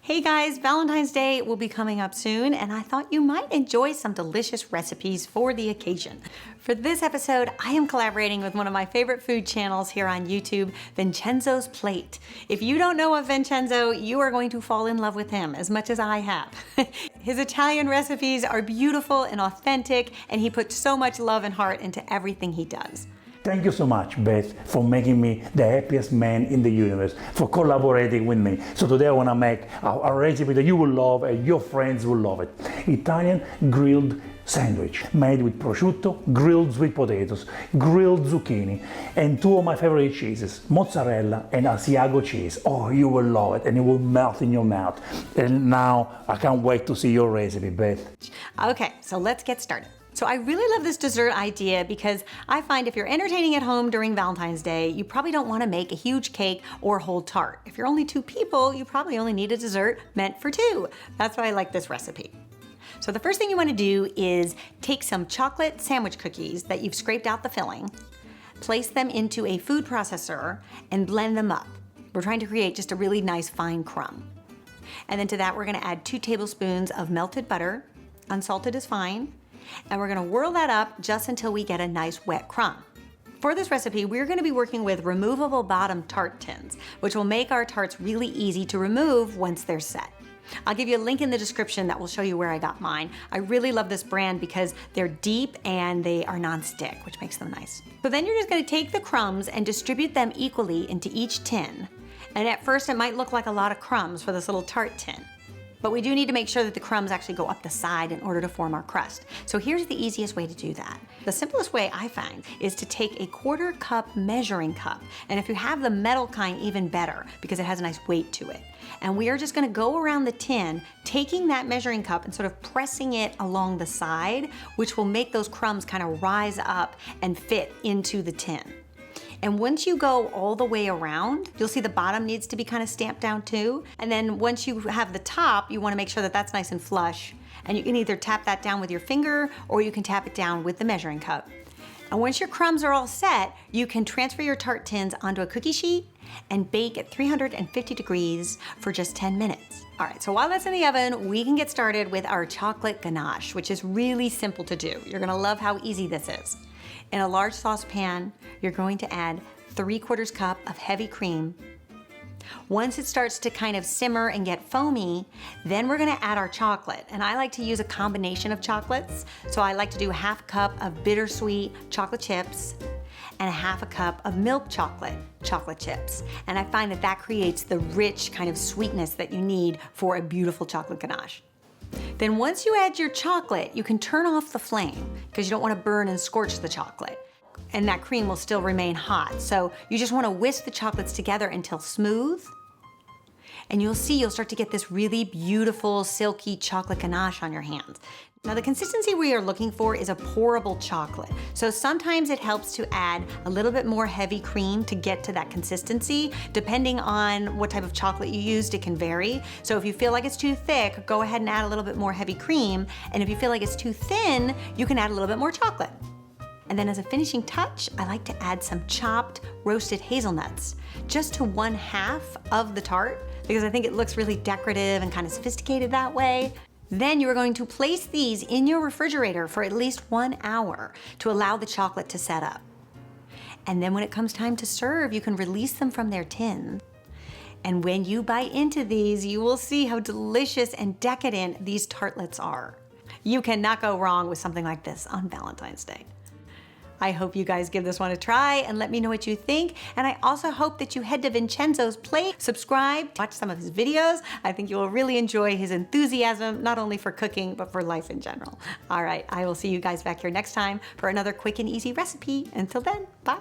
Hey guys, Valentine's Day will be coming up soon, and I thought you might enjoy some delicious recipes for the occasion. For this episode, I am collaborating with one of my favorite food channels here on YouTube, Vincenzo's Plate. If you don't know of Vincenzo, you are going to fall in love with him as much as I have. His Italian recipes are beautiful and authentic, and he puts so much love and heart into everything he does. Thank you so much, Beth, for making me the happiest man in the universe, for collaborating with me. So today I want to make a recipe that you will love and your friends will love it. Italian grilled sandwich made with prosciutto, grilled sweet potatoes, grilled zucchini, and two of my favorite cheeses, mozzarella and Asiago cheese. Oh, you will love it and it will melt in your mouth. And now I can't wait to see your recipe, Beth. Okay, so let's get started. So I really love this dessert idea because I find if you're entertaining at home during Valentine's Day, you probably don't want to make a huge cake or whole tart. If you're only two people, you probably only need a dessert meant for two. That's why I like this recipe. So the first thing you want to do is take some chocolate sandwich cookies that you've scraped out the filling, place them into a food processor, and blend them up. We're trying to create just a really nice fine crumb. And then to that, we're going to add 2 tablespoons of melted butter. Unsalted is fine. And we're gonna whirl that up just until we get a nice wet crumb. For this recipe, we're gonna be working with removable bottom tart tins, which will make our tarts really easy to remove once they're set. I'll give you a link in the description that will show you where I got mine. I really love this brand because they're deep and they are non-stick, which makes them nice. So then you're just gonna take the crumbs and distribute them equally into each tin. And at first it might look like a lot of crumbs for this little tart tin. But we do need to make sure that the crumbs actually go up the side in order to form our crust. So here's the easiest way to do that. The simplest way I find is to take a 1/4 cup measuring cup. And if you have the metal kind, even better, because it has a nice weight to it. And we are just gonna go around the tin, taking that measuring cup and sort of pressing it along the side, which will make those crumbs kind of rise up and fit into the tin. And once you go all the way around, you'll see the bottom needs to be kind of stamped down too. And then once you have the top, you want to make sure that that's nice and flush. And you can either tap that down with your finger or you can tap it down with the measuring cup. And once your crumbs are all set, you can transfer your tart tins onto a cookie sheet and bake at 350 degrees for just 10 minutes. All right, so while that's in the oven, we can get started with our chocolate ganache, which is really simple to do. You're gonna love how easy this is. In a large saucepan, you're going to add 3/4 cup of heavy cream. Once it starts to kind of simmer and get foamy, then we're gonna add our chocolate. And I like to use a combination of chocolates. So I like to do 1/2 cup of bittersweet chocolate chips and 1/2 cup of milk chocolate chips. And I find that that creates the rich kind of sweetness that you need for a beautiful chocolate ganache. Then once you add your chocolate, you can turn off the flame because you don't want to burn and scorch the chocolate. And that cream will still remain hot. So you just want to whisk the chocolates together until smooth. And you'll see you'll start to get this really beautiful, silky chocolate ganache on your hands. Now the consistency we are looking for is a pourable chocolate. So sometimes it helps to add a little bit more heavy cream to get to that consistency. Depending on what type of chocolate you used, it can vary. So if you feel like it's too thick, go ahead and add a little bit more heavy cream. And if you feel like it's too thin, you can add a little bit more chocolate. And then as a finishing touch, I like to add some chopped roasted hazelnuts, just to 1/2 of the tart, because I think it looks really decorative and kind of sophisticated that way. Then you are going to place these in your refrigerator for at least 1 hour to allow the chocolate to set up. And then when it comes time to serve, you can release them from their tin. And when you bite into these, you will see how delicious and decadent these tartlets are. You cannot go wrong with something like this on Valentine's Day. I hope you guys give this one a try and let me know what you think. And I also hope that you head to Vincenzo's Plate, subscribe, watch some of his videos. I think you will really enjoy his enthusiasm, not only for cooking, but for life in general. All right, I will see you guys back here next time for another quick and easy recipe. Until then, bye.